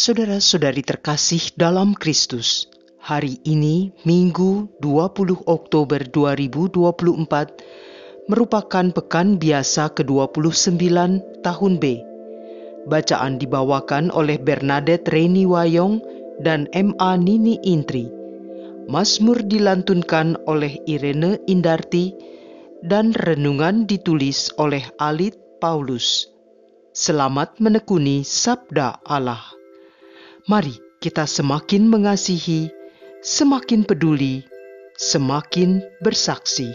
Saudara-saudari terkasih dalam Kristus, hari ini Minggu 20 Oktober 2024 merupakan pekan biasa ke-29 tahun B. Bacaan dibawakan oleh Bernadette Reni Wayong dan M.A. Nini Intri. Mazmur dilantunkan oleh Irene Indarti dan renungan ditulis oleh Alit Paulus. Selamat menekuni Sabda Allah. Mari kita semakin mengasihi, semakin peduli, semakin bersaksi.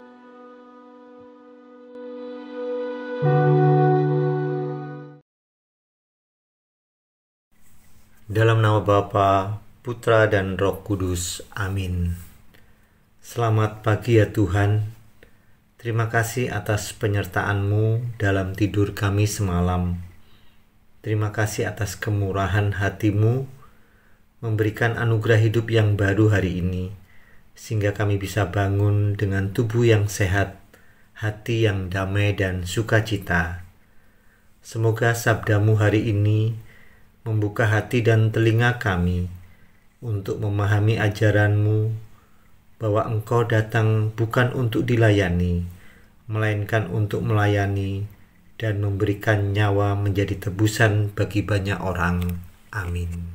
Dalam nama Bapa, Putra dan Roh Kudus. Amin. Selamat pagi ya Tuhan. Terima kasih atas penyertaan-Mu dalam tidur kami semalam. Terima kasih atas kemurahan hati-Mu memberikan anugerah hidup yang baru hari ini, sehingga kami bisa bangun dengan tubuh yang sehat, hati yang damai dan sukacita. Semoga sabda-Mu hari ini membuka hati dan telinga kami untuk memahami ajaran-Mu, bahwa Engkau datang bukan untuk dilayani, melainkan untuk melayani dan memberikan nyawa menjadi tebusan bagi banyak orang. Amin.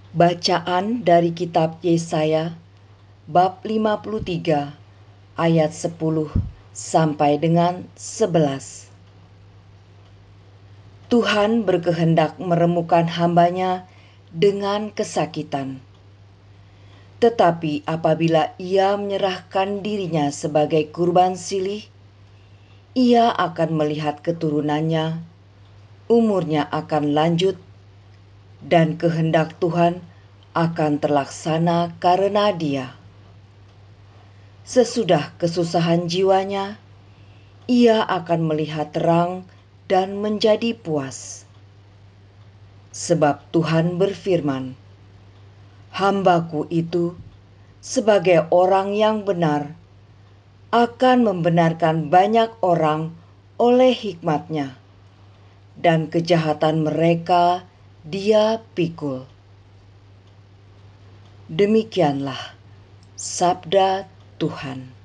Bacaan dari kitab Yesaya bab 53 ayat 10 sampai dengan 11. Tuhan berkehendak meremukkan hamba-Nya dengan kesakitan. Tetapi apabila Ia menyerahkan dirinya sebagai kurban silih, Ia akan melihat keturunannya, umurnya akan lanjut, dan kehendak Tuhan akan terlaksana karena dia. Sesudah kesusahan jiwanya, ia akan melihat terang dan menjadi puas. Sebab Tuhan berfirman, "Hamba-Ku itu sebagai orang yang benar akan membenarkan banyak orang oleh hikmat-Nya, dan kejahatan mereka Dia pikul." Demikianlah sabda Tuhan.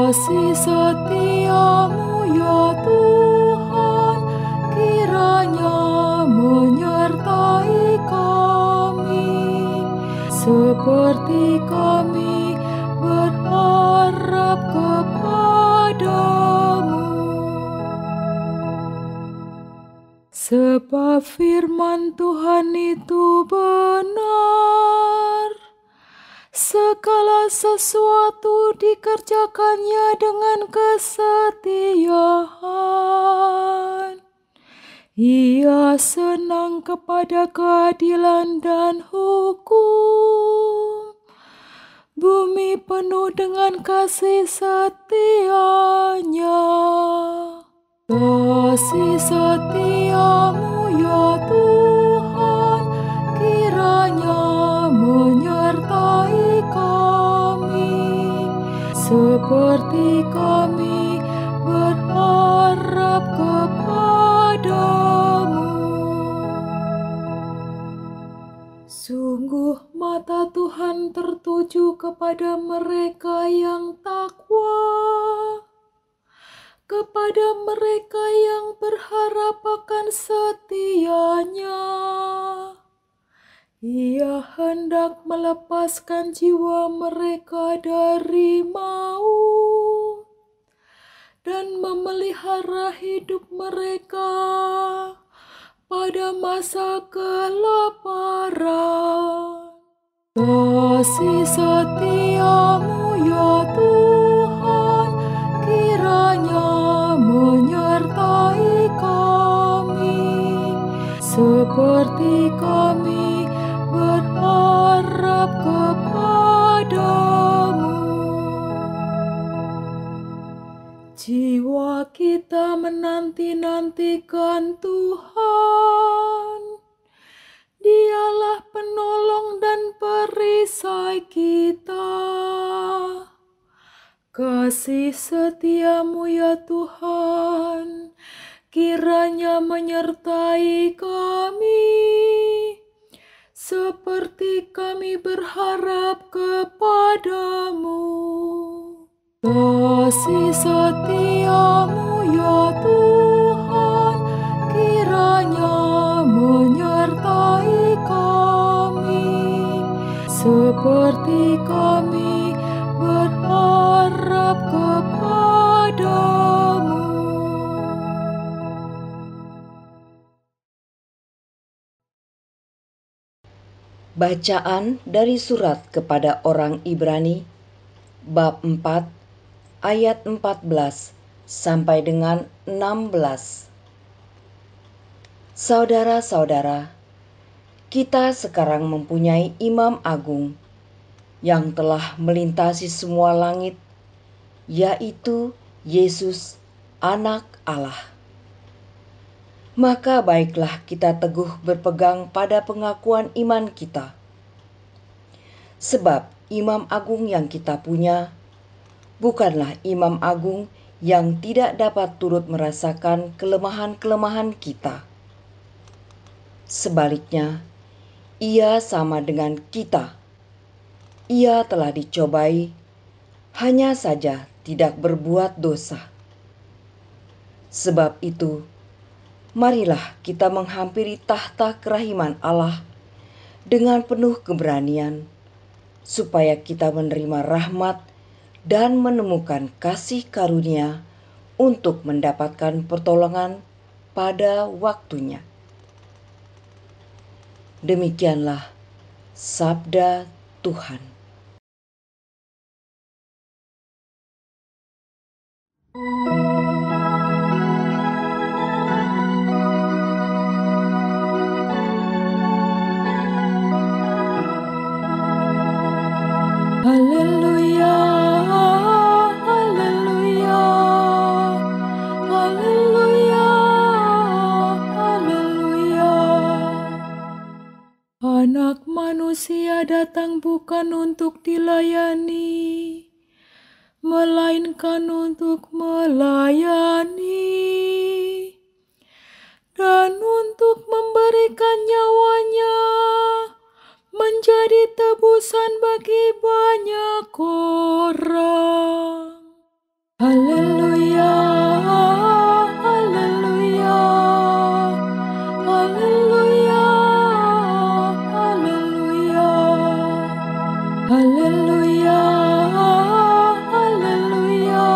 Kasih setia-Mu ya Tuhan, kiranya menyertai kami, seperti kami berharap kepada-Mu. Sebab firman Tuhan itu benar, segala sesuatu dikerjakannya dengan kesetiaan. Ia senang kepada keadilan dan hukum. Bumi penuh dengan kasih setia-Nya. Kasih setia-Mu ya Tuhan, kiranya menyertai kami, seperti kami berharap kepada-Mu. Sungguh mata Tuhan tertuju kepada mereka yang takwa, kepada mereka yang berharap akan setia-Nya. Ia hendak melepaskan jiwa mereka dari maut dan memelihara hidup mereka pada masa kelaparan. Kasih setia-Mu ya Tuhan, kiranya menyertai kami, seperti kami berharap menanti-nantikan Tuhan. Dialah penolong dan perisai kita. Kasih setiamu ya Tuhan, kiranya menyertai kami, seperti kami berharap kepadamu. Kasih setiamu ya Tuhan, kiranya menyertai kami, seperti kami berharap kepadamu. Bacaan dari surat kepada orang Ibrani, bab 4, ayat 14 sampai dengan 16. Saudara-saudara, kita sekarang mempunyai Imam Agung yang telah melintasi semua langit, yaitu Yesus, Anak Allah. Maka baiklah kita teguh berpegang pada pengakuan iman kita. Sebab Imam Agung yang kita punya bukanlah Imam Agung yang tidak dapat turut merasakan kelemahan-kelemahan kita. Sebaliknya, Ia sama dengan kita. Ia telah dicobai, hanya saja tidak berbuat dosa. Sebab itu, marilah kita menghampiri tahta kerahiman Allah dengan penuh keberanian, supaya kita menerima rahmat dan menemukan kasih karunia untuk mendapatkan pertolongan pada waktunya. Demikianlah sabda Tuhan. Haleluya, haleluya, haleluya, haleluya. Anak manusia datang bukan untuk dilayani, melainkan untuk melayani dan untuk memberikan nyawanya menjadi tebusan bagi banyak orang. Haleluya, haleluya, haleluya, haleluya, haleluya, haleluya,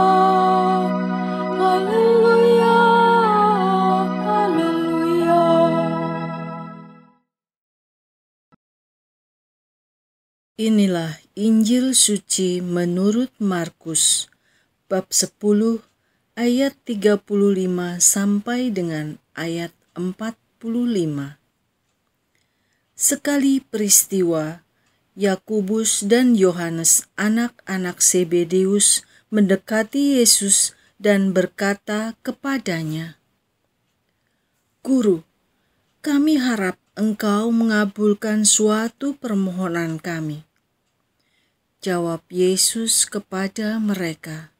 haleluya, haleluya. Inilah Injil suci menurut Markus, bab 10 ayat 35 sampai dengan ayat 45. Sekali peristiwa, Yakobus dan Yohanes anak-anak Zebedeus mendekati Yesus dan berkata kepadanya, "Guru, kami harap Engkau mengabulkan suatu permohonan kami." Jawab Yesus kepada mereka,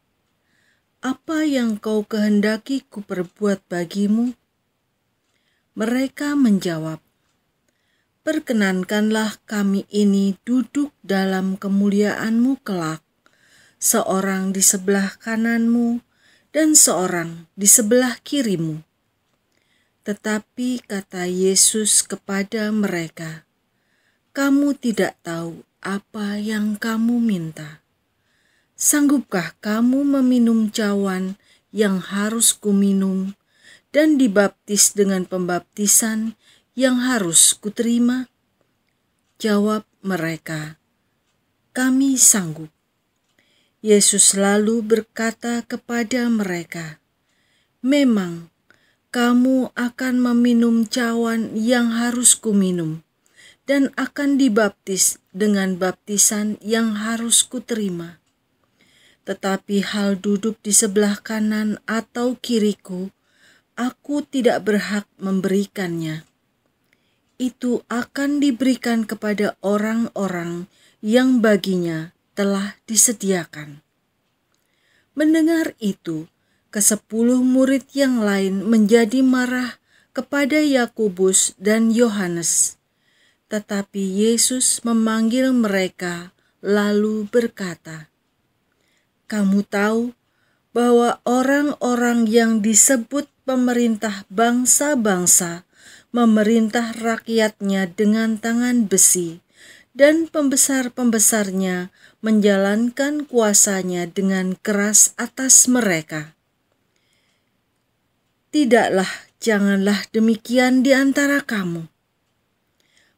"Apa yang kau kehendaki kuperbuat bagimu?" Mereka menjawab, "Perkenankanlah kami ini duduk dalam kemuliaan-Mu kelak, seorang di sebelah kanan-Mu dan seorang di sebelah kiri-Mu." Tetapi kata Yesus kepada mereka, "Kamu tidak tahu apa yang kamu minta. Sanggupkah kamu meminum cawan yang harus kuminum dan dibaptis dengan pembaptisan yang harus kuterima?" Jawab mereka, "Kami sanggup." Yesus lalu berkata kepada mereka, "Memang kamu akan meminum cawan yang harus kuminum dan akan dibaptis dengan baptisan yang harus kuterima. Tetapi hal duduk di sebelah kanan atau kiriku aku tidak berhak memberikannya. Itu akan diberikan kepada orang-orang yang baginya telah disediakan." Mendengar itu, ke-10 murid yang lain menjadi marah kepada Yakobus dan Yohanes. Tetapi Yesus memanggil mereka lalu berkata, "Kamu tahu bahwa orang-orang yang disebut pemerintah bangsa-bangsa memerintah rakyatnya dengan tangan besi, dan pembesar-pembesarnya menjalankan kuasanya dengan keras atas mereka. Janganlah demikian di antara kamu.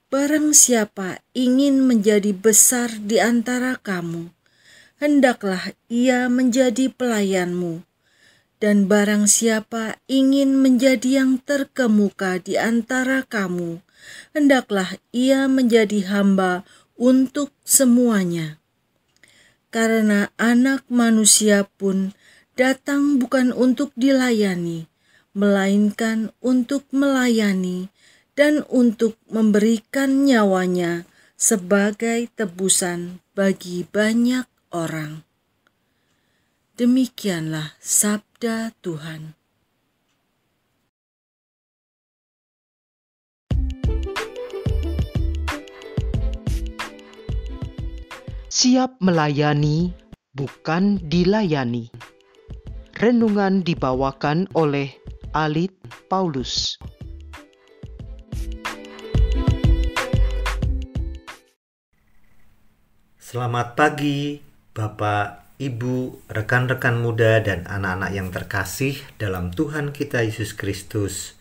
Barang siapa ingin menjadi besar di antara kamu, hendaklah ia menjadi pelayanmu. Dan barang siapa ingin menjadi yang terkemuka di antara kamu, hendaklah ia menjadi hamba untuk semuanya. Karena Anak Manusia pun datang bukan untuk dilayani, melainkan untuk melayani dan untuk memberikan nyawanya sebagai tebusan bagi banyak orang." Demikianlah sabda Tuhan. Siap melayani, bukan dilayani. Renungan dibawakan oleh Alit Paulus. Selamat pagi, Bapak, Ibu, rekan-rekan muda, dan anak-anak yang terkasih dalam Tuhan kita Yesus Kristus.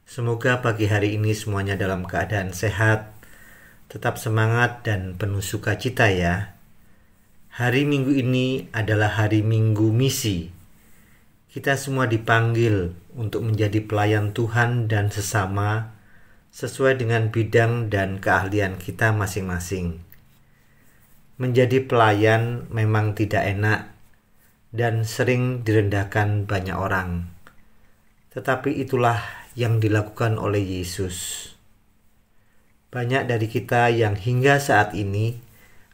Semoga pagi hari ini semuanya dalam keadaan sehat, tetap semangat dan penuh sukacita ya. Hari Minggu ini adalah hari Minggu misi. Kita semua dipanggil untuk menjadi pelayan Tuhan dan sesama sesuai dengan bidang dan keahlian kita masing-masing. Menjadi pelayan memang tidak enak dan sering direndahkan banyak orang. Tetapi itulah yang dilakukan oleh Yesus. Banyak dari kita yang hingga saat ini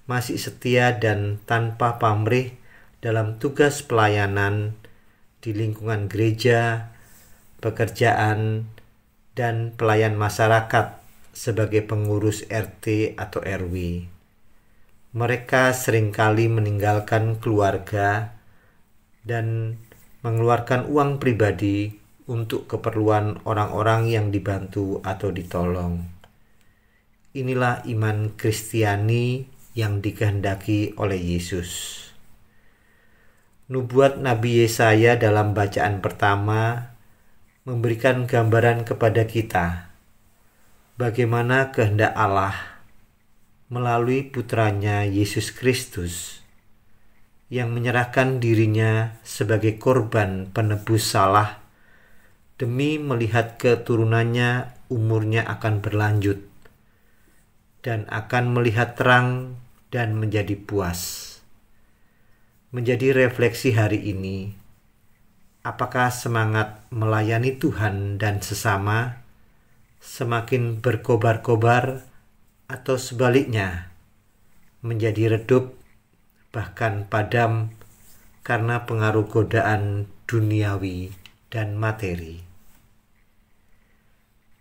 masih setia dan tanpa pamrih dalam tugas pelayanan di lingkungan gereja, pekerjaan, dan pelayan masyarakat sebagai pengurus RT atau RW. Mereka seringkali meninggalkan keluarga dan mengeluarkan uang pribadi untuk keperluan orang-orang yang dibantu atau ditolong. Inilah iman Kristiani yang dikehendaki oleh Yesus. Nubuat Nabi Yesaya dalam bacaan pertama memberikan gambaran kepada kita bagaimana kehendak Allah melalui putranya Yesus Kristus yang menyerahkan dirinya sebagai korban penebus salah demi melihat keturunannya umurnya akan berlanjut dan akan melihat terang dan menjadi puas. Menjadi refleksi hari ini, apakah semangat melayani Tuhan dan sesama semakin berkobar-kobar atau sebaliknya menjadi redup bahkan padam karena pengaruh godaan duniawi dan materi?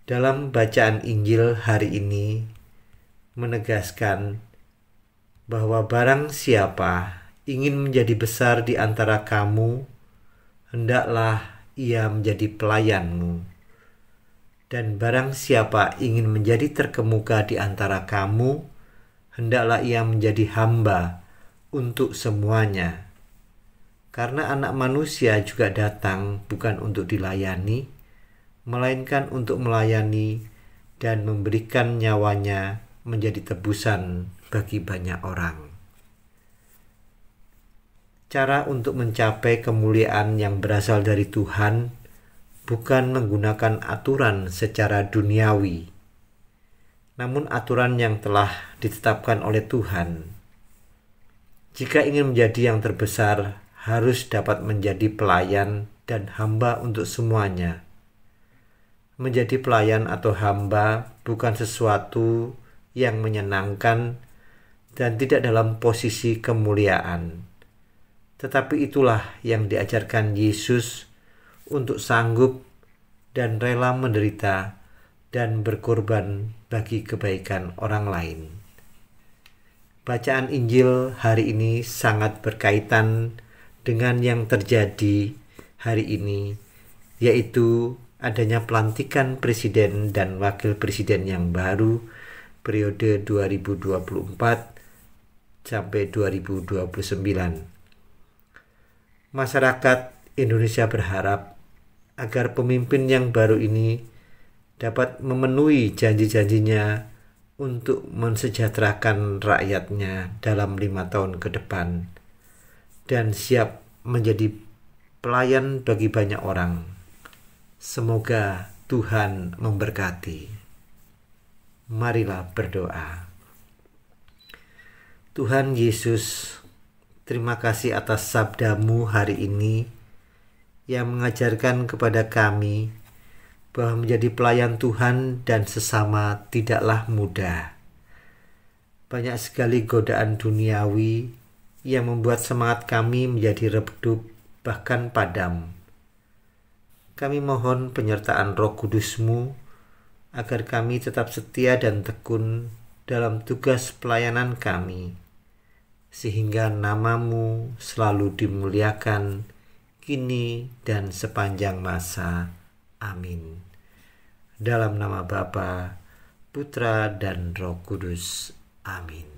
Dalam bacaan Injil hari ini menegaskan bahwa barang siapa ingin menjadi besar di antara kamu, hendaklah ia menjadi pelayanmu. Dan barang siapa ingin menjadi terkemuka di antara kamu, hendaklah ia menjadi hamba untuk semuanya. Karena Anak Manusia juga datang bukan untuk dilayani, melainkan untuk melayani dan memberikan nyawanya menjadi tebusan bagi banyak orang. Cara untuk mencapai kemuliaan yang berasal dari Tuhan bukan menggunakan aturan secara duniawi, namun aturan yang telah ditetapkan oleh Tuhan. Jika ingin menjadi yang terbesar, harus dapat menjadi pelayan dan hamba untuk semuanya. Menjadi pelayan atau hamba bukan sesuatu yang menyenangkan dan tidak dalam posisi kemuliaan. Tetapi itulah yang diajarkan Yesus untuk sanggup dan rela menderita dan berkorban bagi kebaikan orang lain. Bacaan Injil hari ini sangat berkaitan dengan yang terjadi hari ini, yaitu adanya pelantikan presiden dan wakil presiden yang baru periode 2024 sampai 2029. Masyarakat Indonesia berharap agar pemimpin yang baru ini dapat memenuhi janji-janjinya untuk mensejahterakan rakyatnya dalam 5 tahun ke depan dan siap menjadi pelayan bagi banyak orang. Semoga Tuhan memberkati. Marilah berdoa. Tuhan Yesus, terima kasih atas sabda-Mu hari ini yang mengajarkan kepada kami bahwa menjadi pelayan Tuhan dan sesama tidaklah mudah. Banyak sekali godaan duniawi yang membuat semangat kami menjadi redup bahkan padam. Kami mohon penyertaan Roh Kudus-Mu agar kami tetap setia dan tekun dalam tugas pelayanan kami, sehingga nama-Mu selalu dimuliakan kini dan sepanjang masa. Amin. Dalam nama Bapa, Putra, dan Roh Kudus. Amin.